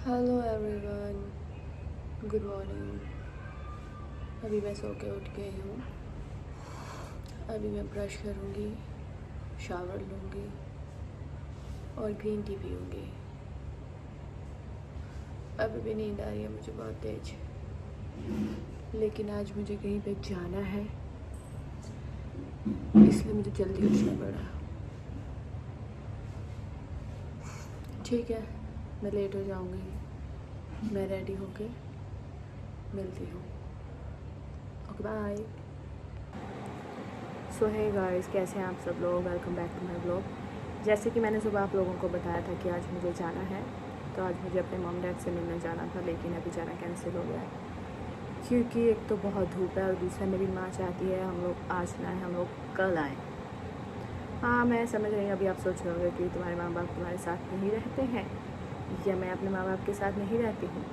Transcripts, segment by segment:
Hello everyone, good morning. अभी मैं सो के उठ गई हूँ। अभी मैं ब्रश करूँगी, शावर लूँगी और ग्रीन टी पीऊँगी। अभी भी नींद आ रही है मुझे बहुत तेज, लेकिन आज मुझे कहीं पे जाना है, इसलिए मुझे जल्दी उठना पड़ा। ठीक है, मैं लेट हो जाऊँगी। मैं रेडी होके मिलती हूँ। Okay bye. So hey guys, कैसे हैं आप सब लोग। Welcome back to my blog. जैसे कि मैंने सुबह आप लोगों को बताया था कि आज मुझे जाना है, तो आज मुझे अपने मॉम डैड से मिलने जाना था, लेकिन अभी जाना कैंसिल हो गया है क्योंकि एक तो बहुत धूप है और दूसरा मेरी माँ चाहती है हम लोग आज ना आए, हम लोग कल आएँ। हाँ, मैं समझ रही हूँ। अभी आप सोच रहे होंगे कि तुम्हारे माँ बाप तुम्हारे साथ नहीं रहते हैं या मैं अपने माँ बाप के साथ नहीं रहती हूँ।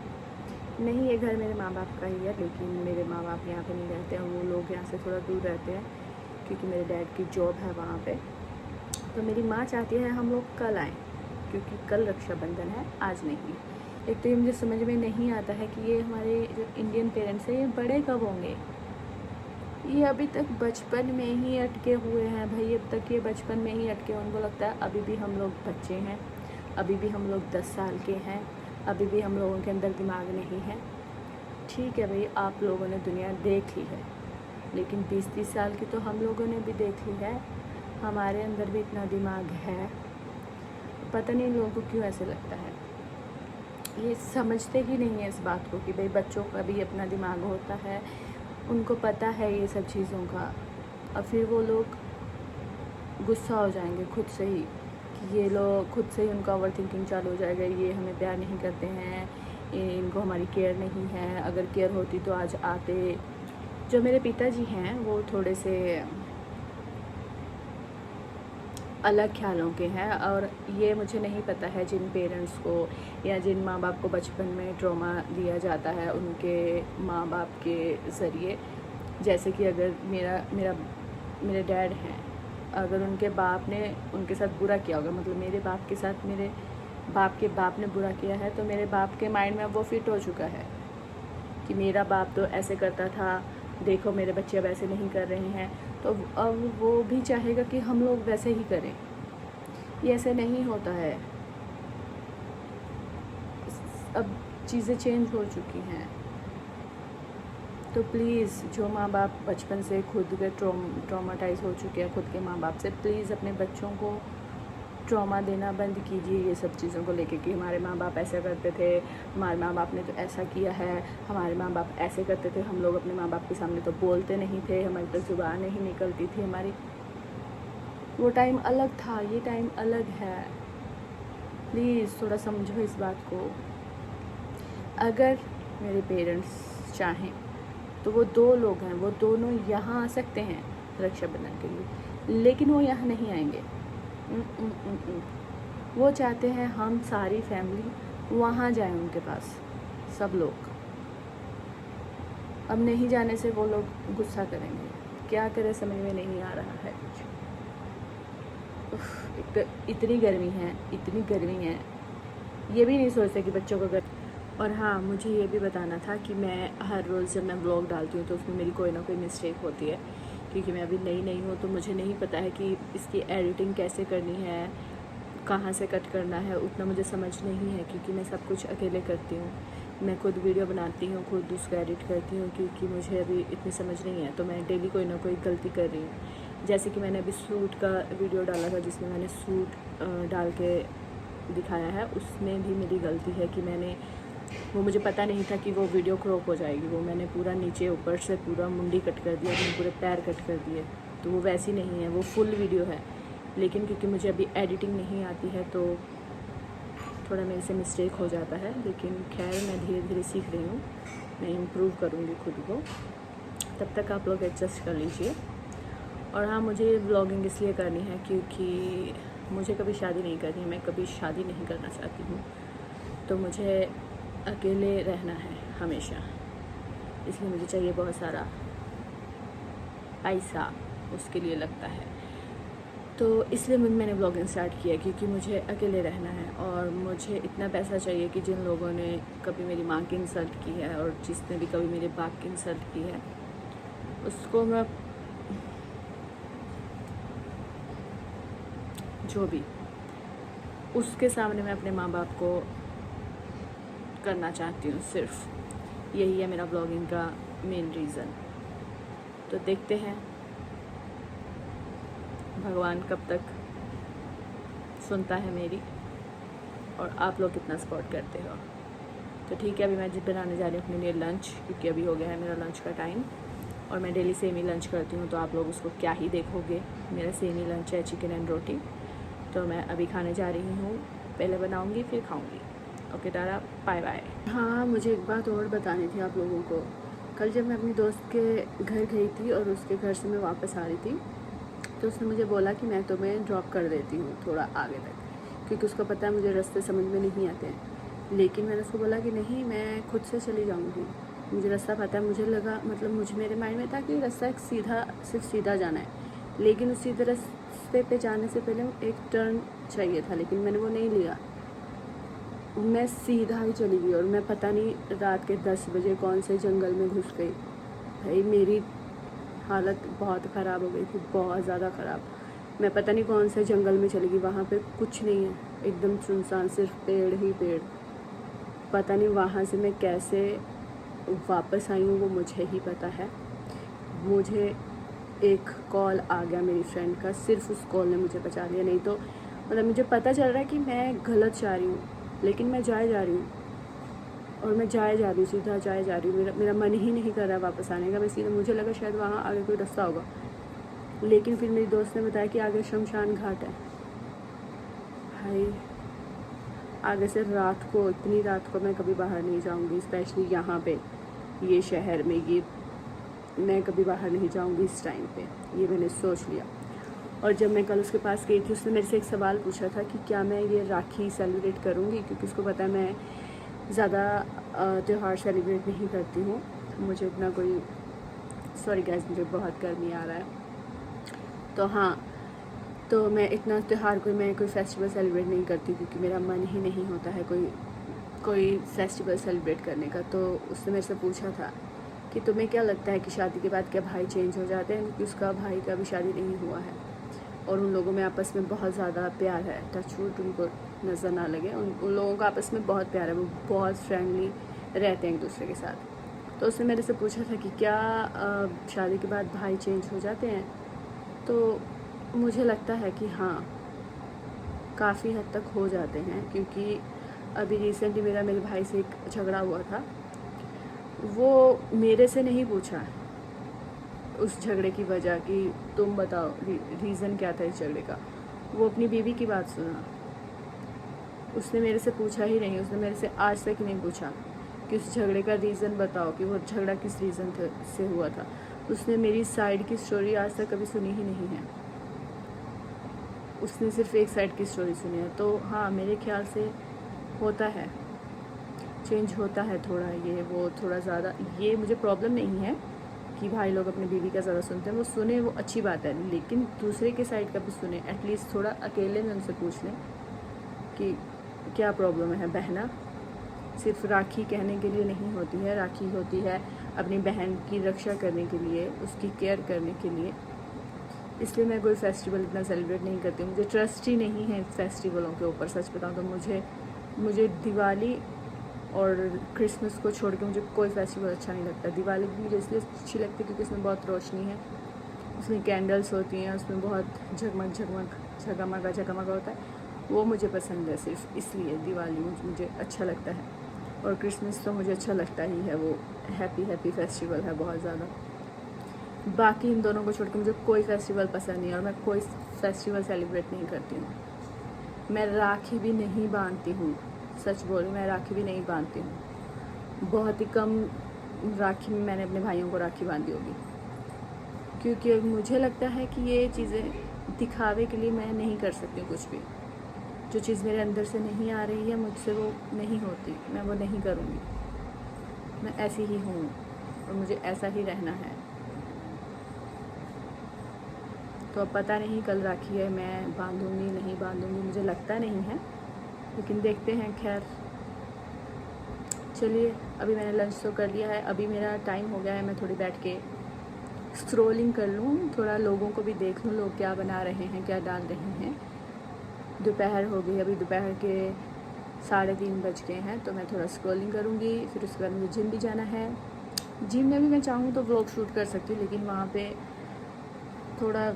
नहीं, ये घर मेरे माँ बाप का ही है, लेकिन मेरे माँ बाप यहाँ पे नहीं रहते हैं। वो लोग यहाँ से थोड़ा दूर रहते हैं क्योंकि मेरे डैड की जॉब है वहाँ पे। तो मेरी माँ चाहती है हम लोग कल आएँ क्योंकि कल रक्षाबंधन है, आज नहीं। एक तो ये मुझे समझ में नहीं आता है कि ये हमारे जो इंडियन पेरेंट्स हैं ये बड़े कब होंगे। ये अभी तक बचपन में ही अटके हुए हैं भाई। अब तक ये बचपन में ही अटके, उनको लगता है अभी भी हम लोग बच्चे हैं, अभी भी हम लोग 10 साल के हैं, अभी भी हम लोगों के अंदर दिमाग नहीं है। ठीक है भाई, आप लोगों ने दुनिया देख ली है, लेकिन 20-30 साल की तो हम लोगों ने भी देख ली है। हमारे अंदर भी इतना दिमाग है। पता नहीं लोगों को क्यों ऐसे लगता है, ये समझते ही नहीं है इस बात को कि भाई बच्चों का भी अपना दिमाग होता है, उनको पता है ये सब चीज़ों का। और फिर वो लोग गुस्सा हो जाएंगे खुद से ही कि ये लोग खुद से ही उनका ओवर थिंकिंग चालू हो जाएगा। ये हमें प्यार नहीं करते हैं, इनको हमारी केयर नहीं है। अगर केयर होती तो आज आते। जो मेरे पिताजी हैं वो थोड़े से अलग ख्यालों के हैं, और ये मुझे नहीं पता है जिन पेरेंट्स को या जिन माँ बाप को बचपन में ट्रॉमा दिया जाता है उनके माँ बाप के ज़रिए। जैसे कि अगर मेरे डैड हैं, अगर उनके बाप ने उनके साथ बुरा किया होगा, मतलब मेरे बाप के साथ मेरे बाप के बाप ने बुरा किया है, तो मेरे बाप के माइंड में अब वो फिट हो चुका है कि मेरा बाप तो ऐसे करता था, देखो मेरे बच्चे अब ऐसे नहीं कर रहे हैं, तो अब वो भी चाहेगा कि हम लोग वैसे ही करें। ये ऐसे नहीं होता है। अब चीज़ें चेंज हो चुकी हैं। तो प्लीज़ जो माँ बाप बचपन से खुद के ट्रॉमाटाइज हो चुके हैं खुद के माँ बाप से, प्लीज़ अपने बच्चों को ट्रॉमा देना बंद कीजिए ये सब चीज़ों को लेके कि हमारे माँ बाप ऐसा करते थे, हमारे माँ बाप ने तो ऐसा किया है, हमारे माँ बाप ऐसे करते थे, हम लोग अपने माँ बाप के सामने तो बोलते नहीं थे, हमारी तो ज़ुबान नहीं निकलती थी हमारी। वो टाइम अलग था, ये टाइम अलग है। प्लीज़ थोड़ा समझो इस बात को। अगर मेरे पेरेंट्स चाहें तो वो 2 लोग हैं, वो दोनों यहाँ आ सकते हैं रक्षाबंधन के लिए, लेकिन वो यहाँ नहीं आएंगे। वो चाहते हैं हम सारी फैमिली वहाँ जाएं उनके पास, सब लोग। अब नहीं जाने से वो लोग गुस्सा करेंगे, क्या करें समझ में नहीं आ रहा है कुछ। इतनी गर्मी है, इतनी गर्मी है, ये भी नहीं सोचते कि बच्चों को और हाँ, मुझे ये भी बताना था कि मैं हर रोज़ जब मैं ब्लॉग डालती हूँ तो उसमें मेरी कोई ना कोई मिस्टेक होती है, क्योंकि मैं अभी नई हूँ तो मुझे नहीं पता है कि इसकी एडिटिंग कैसे करनी है, कहाँ से कट करना है, उतना मुझे समझ नहीं है क्योंकि मैं सब कुछ अकेले करती हूँ। मैं खुद वीडियो बनाती हूँ, खुद उसको एडिट करती हूँ, क्योंकि मुझे अभी इतनी समझ नहीं है, तो मैं डेली कोई ना कोई गलती कर रही हूँ। जैसे कि मैंने अभी सूट का वीडियो डाला था जिसमें मैंने सूट डाल के दिखाया है, उसमें भी मेरी गलती है कि वो मुझे पता नहीं था कि वो वीडियो क्रॉप हो जाएगी। वो मैंने पूरा नीचे ऊपर से पूरा मुंडी कट कर दिया, पूरे पैर कट कर दिए, तो वो वैसी नहीं है, वो फुल वीडियो है। लेकिन क्योंकि मुझे अभी एडिटिंग नहीं आती है तो थोड़ा मेरे से मिस्टेक हो जाता है, लेकिन खैर मैं धीरे धीरे सीख रही हूँ, मैं इम्प्रूव करूँगी खुद को। तब तक आप लोग एडजस्ट कर लीजिए। और हाँ, मुझे ब्लॉगिंग इसलिए करनी है क्योंकि मुझे कभी शादी नहीं करनी है, मैं कभी शादी नहीं करना चाहती हूँ, तो मुझे अकेले रहना है हमेशा, इसलिए मुझे चाहिए बहुत सारा पैसा, उसके लिए लगता है। तो इसलिए मैंने व्लॉगिंग स्टार्ट किया, क्योंकि मुझे अकेले रहना है और मुझे इतना पैसा चाहिए कि जिन लोगों ने कभी मेरी माँ की इंसल्ट की है और जिसने भी कभी मेरे बाप की इंसल्ट की है उसको मैं जो भी उसके सामने मैं अपने माँ बाप को करना चाहती हूँ। सिर्फ यही है मेरा ब्लॉगिंग का मेन रीज़न। तो देखते हैं भगवान कब तक सुनता है मेरी और आप लोग कितना सपोर्ट करते हो। तो ठीक है, अभी मैं बनाने जा रही हूँ अपने लिए लंच, क्योंकि अभी हो गया है मेरा लंच का टाइम और मैं डेली सेम ही लंच करती हूँ, तो आप लोग उसको क्या ही देखोगे। मेरा सेम ही लंच है, चिकन एंड रोटी। तो मैं अभी खाने जा रही हूँ, पहले बनाऊँगी फिर खाऊँगी। Okay tata, bye bye. हाँ, मुझे एक बात और बतानी थी आप लोगों को। कल जब मैं अपनी दोस्त के घर गई थी और उसके घर से मैं वापस आ रही थी, तो उसने मुझे बोला कि मैं तुम्हें ड्रॉप कर देती हूँ थोड़ा आगे तक, क्योंकि उसको पता है मुझे रास्ते समझ में नहीं आते हैं। लेकिन मैंने उसको बोला कि नहीं, मैं खुद से चली जाऊँगी, मुझे रास्ता पता है। मुझे लगा, मतलब मुझे मेरे माइंड में था कि रास्ता एक सीधा, सिर्फ सीधा जाना है, लेकिन उस सीधे रास्ते पे जाने से पहले एक टर्न चाहिए था, लेकिन मैंने वो नहीं लिया। मैं सीधा ही चली गई और मैं पता नहीं रात के 10 बजे कौन से जंगल में घुस गई। भाई मेरी हालत बहुत ख़राब हो गई थी, बहुत ज़्यादा ख़राब। मैं पता नहीं कौन से जंगल में चली गई, वहाँ पे कुछ नहीं है, एकदम सुनसान, सिर्फ पेड़ ही पेड़। पता नहीं वहाँ से मैं कैसे वापस आई हूँ वो मुझे ही पता है। मुझे एक कॉल आ गया मेरी फ्रेंड का, सिर्फ उस कॉल ने मुझे बचा लिया। नहीं तो मतलब मुझे पता चल रहा है कि मैं गलत जा रही हूँ, लेकिन मैं जा रही हूँ और मैं जाए जा रही हूँ, सीधा जाए जा रही हूँ। मेरा मन ही नहीं कर रहा वापस आने का। मैं सीधा, मुझे लगा शायद वहाँ आगे कोई रास्ता होगा, लेकिन फिर मेरी दोस्त ने बताया कि आगे शमशान घाट है। भाई आगे से रात को, इतनी रात को मैं कभी बाहर नहीं जाऊँगी, स्पेशली यहाँ पे, ये शहर में, ये मैं कभी बाहर नहीं जाऊँगी इस टाइम पे, ये मैंने सोच लिया। और जब मैं कल उसके पास गई थी, उसने मेरे से एक सवाल पूछा था कि क्या मैं ये राखी सेलिब्रेट करूँगी, क्योंकि उसको पता है मैं ज़्यादा त्यौहार सेलिब्रेट नहीं करती हूँ। मुझे इतना कोई, सॉरी गाइस, मुझे बहुत गर्मी आ रहा है। तो हाँ, तो मैं इतना त्यौहार मैं कोई फेस्टिवल सेलिब्रेट नहीं करती, क्योंकि मेरा मन ही नहीं होता है कोई फेस्टिवल सेलिब्रेट करने का। तो उसने मेरे से पूछा था कि तुम्हें क्या लगता है कि शादी के बाद क्या भाई चेंज हो जाते हैं, क्योंकि उसका भाई का भी शादी नहीं हुआ है और उन लोगों में आपस में बहुत ज़्यादा प्यार है। टचवुड उनको नज़र ना लगे, उन लोगों का आपस में बहुत प्यार है, वो बहुत फ्रेंडली रहते हैं एक दूसरे के साथ। तो उसने मेरे से पूछा था कि क्या शादी के बाद भाई चेंज हो जाते हैं। तो मुझे लगता है कि हाँ, काफ़ी हद तक हो जाते हैं, क्योंकि अभी रिसेंटली मेरे भाई से एक झगड़ा हुआ था। वो मेरे से नहीं पूछा उस झगड़े की वजह कि तुम बताओ रीज़न क्या था इस झगड़े का, वो अपनी बीवी की बात सुना। उसने मेरे से पूछा ही नहीं, उसने मेरे से आज तक नहीं पूछा कि उस झगड़े का रीज़न बताओ, कि वो झगड़ा किस रीज़न से हुआ था। उसने मेरी साइड की स्टोरी आज तक कभी सुनी ही नहीं है, उसने सिर्फ एक साइड की स्टोरी सुनी है। तो हाँ, मेरे ख्याल से होता है, चेंज होता है थोड़ा, ये वो थोड़ा ज़्यादा। ये मुझे प्रॉब्लम नहीं है कि भाई लोग अपनी बीवी का ज़्यादा सुनते हैं, वो सुने, वो अच्छी बात है, लेकिन दूसरे के साइड का भी सुने। एटलीस्ट थोड़ा अकेले में उनसे पूछ लें कि क्या प्रॉब्लम है। बहना सिर्फ राखी कहने के लिए नहीं होती है, राखी होती है अपनी बहन की रक्षा करने के लिए, उसकी केयर करने के लिए। इसलिए मैं कोई फेस्टिवल इतना सेलिब्रेट नहीं करती, मुझे ट्रस्ट ही नहीं है फेस्टिवलों के ऊपर। सच बताऊँ तो मुझे दिवाली और क्रिसमस को छोड़ के मुझे कोई फेस्टिवल अच्छा नहीं लगता। दिवाली भी मुझे इसलिए अच्छी लगती है क्योंकि उसमें बहुत रोशनी है, उसमें कैंडल्स होती हैं, उसमें बहुत झगमगा होता है, वो मुझे पसंद है। सिर्फ इसलिए दिवाली मुझे अच्छा लगता है, और क्रिसमस तो मुझे अच्छा लगता ही है, वो हैप्पी फेस्टिवल है बहुत ज़्यादा। बाकी इन दोनों को छोड़ के मुझे कोई फेस्टिवल पसंद नहीं है, और मैं कोई फेस्टिवल सेलिब्रेट नहीं करती हूँ। मैं राखी भी नहीं बांधती हूँ, सच बोल, मैं राखी भी नहीं बांधती हूँ। बहुत ही कम राखी में मैंने अपने भाइयों को राखी बांधी होगी, क्योंकि मुझे लगता है कि ये चीज़ें दिखावे के लिए मैं नहीं कर सकती हूँ कुछ भी। जो चीज़ मेरे अंदर से नहीं आ रही है, मुझसे वो नहीं होती, मैं वो नहीं करूँगी। मैं ऐसी ही हूँ और मुझे ऐसा ही रहना है। तो अब पता नहीं कल राखी है, मैं बांधूंगी नहीं बांधूंगी, मुझे लगता नहीं है, लेकिन देखते हैं। खैर चलिए, अभी मैंने लंच तो कर लिया है, अभी मेरा टाइम हो गया है, मैं थोड़ी बैठ के स्क्रॉलिंग कर लूँ, थोड़ा लोगों को भी देख लूँ, लोग क्या बना रहे हैं, क्या डाल रहे हैं। दोपहर हो गई, अभी दोपहर के 3:30 बज गए हैं, तो मैं थोड़ा स्क्रॉलिंग करूँगी। फिर उसके बाद मुझे जिम भी जाना है। जिम में भी मैं चाहूँ तो व्लॉग शूट कर सकती हूँ, लेकिन वहाँ पे थोड़ा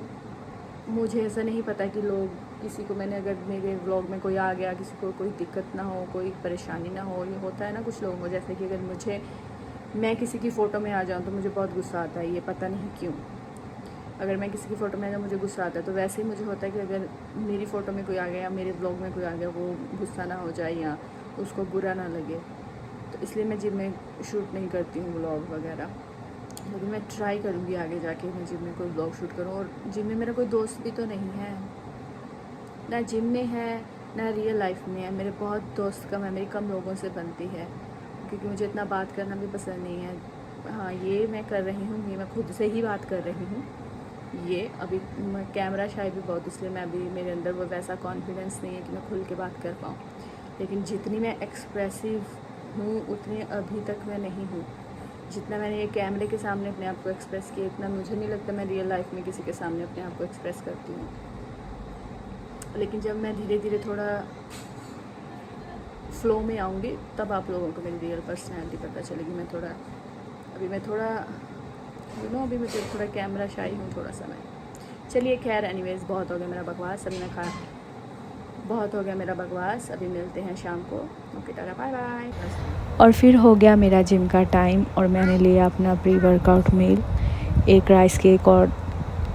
मुझे ऐसा नहीं पता कि लोग किसी को, मैंने अगर मेरे व्लॉग में कोई आ गया, किसी को कोई दिक्कत ना हो, कोई परेशानी ना हो। ये होता है ना कुछ लोगों को, जैसे कि अगर मैं किसी की फ़ोटो में आ जाऊँ तो मुझे बहुत गुस्सा आता है, ये पता नहीं क्यों। अगर मैं किसी की फ़ोटो में, अगर मुझे गुस्सा आता है, तो वैसे ही मुझे होता है कि अगर मेरी फ़ोटो में कोई आ गया या मेरे ब्लॉग में कोई आ गया, वो गुस्सा ना हो जाए या उसको बुरा ना लगे, तो इसलिए मैं जिम में शूट नहीं करती हूँ व्लॉग वगैरह। लेकिन मैं ट्राई करूँगी आगे जाके मैं जिम में कोई ब्लॉग शूट करूँ। और जिम में मेरा कोई दोस्त भी तो नहीं है, ना जिम में है ना रियल लाइफ में है। मेरे बहुत दोस्त कम है, मेरी कम लोगों से बनती है, क्योंकि मुझे इतना बात करना भी पसंद नहीं है। हाँ, ये मैं कर रही हूँ, ये मैं खुद से ही बात कर रही हूँ। ये अभी मैं कैमरा शाय भी बहुत, इसलिए मैं अभी मेरे अंदर वो वैसा कॉन्फिडेंस नहीं है कि मैं खुल के बात कर पाऊँ। लेकिन जितनी मैं एक्सप्रेसिव हूँ उतनी अभी तक मैं नहीं हूँ। जितना मैंने ये कैमरे के सामने अपने आप को एक्सप्रेस किया, इतना मुझे नहीं लगता मैं रियल लाइफ में किसी के सामने अपने आप को एक्सप्रेस करती हूँ। लेकिन जब मैं धीरे धीरे थोड़ा फ्लो में आऊँगी, तब आप लोगों को मेरी रियल पर्सनैलिटी पता चलेगी। अभी मैं थोड़ा अभी मुझे थोड़ा कैमरा शाई हूँ थोड़ा सा मैं। चलिए खैर, एनीवेज बहुत हो गया मेरा बकवास, अभी मैं बहुत हो गया मेरा बकवास। अभी मिलते हैं शाम को। Okay, tata, bye bye. और फिर हो गया मेरा जिम का टाइम, और मैंने लिया अपना प्री वर्कआउट मील, एक राइस केक और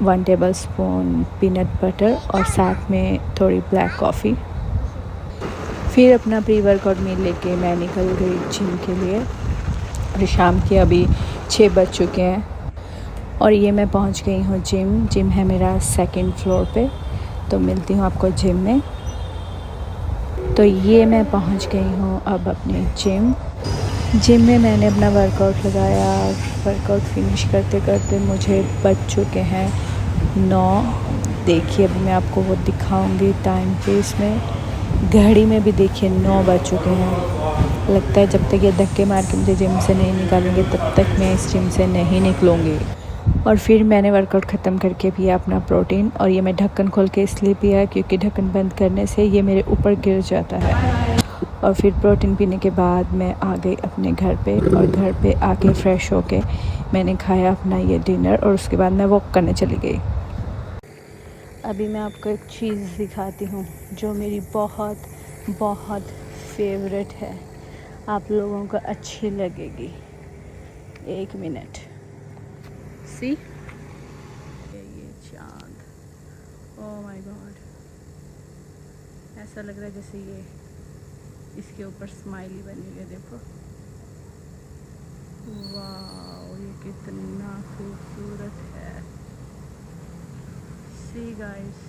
1 टेबल स्पून पीनट बटर, और साथ में थोड़ी ब्लैक कॉफ़ी। फिर अपना प्री वर्कआउट मील लेके मैं निकल गई जिम के लिए। और शाम के अभी 6 बज चुके हैं, और ये मैं पहुंच गई हूँ जिम। जिम है मेरा 2nd फ्लोर पे, तो मिलती हूँ आपको जिम में। तो ये मैं पहुंच गई हूँ अब अपने जिम में मैंने अपना वर्कआउट लगाया। वर्कआउट फिनिश करते करते मुझे बज चुके हैं 9। देखिए, अभी मैं आपको वो दिखाऊंगी टाइम पे, इसमें घड़ी में भी देखिए 9 बज चुके हैं। लगता है जब तक ये धक्के मार के मुझे जिम से नहीं निकालेंगे, तब तक मैं इस जिम से नहीं निकलूँगी। और फिर मैंने वर्कआउट ख़त्म करके पिया अपना प्रोटीन, और ये मैं ढक्कन खोल के इसलिए पिया क्योंकि ढक्कन बंद करने से ये मेरे ऊपर गिर जाता है। और फिर प्रोटीन पीने के बाद मैं आ गई अपने घर पे, और घर पे आके फ़्रेश होके मैंने खाया अपना ये डिनर, और उसके बाद मैं वॉक करने चली गई। अभी मैं आपको एक चीज़ दिखाती हूँ जो मेरी बहुत बहुत फेवरेट है, आप लोगों को अच्छी लगेगी। 1 मिनट, सी ये चाँद, ओह माय गॉड, ऐसा लग रहा है जैसे ये इसके ऊपर स्माइली बनी है। देखो, वाह, ये कितना खूबसूरत है। सी गाइस,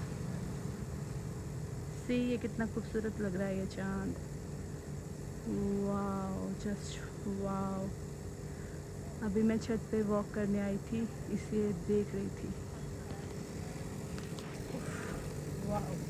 सी ये कितना खूबसूरत लग रहा है ये चाँद। वाह, जस्ट वाह। अभी मैं छत पे वॉक करने आई थी, इसे देख रही थी। वाह।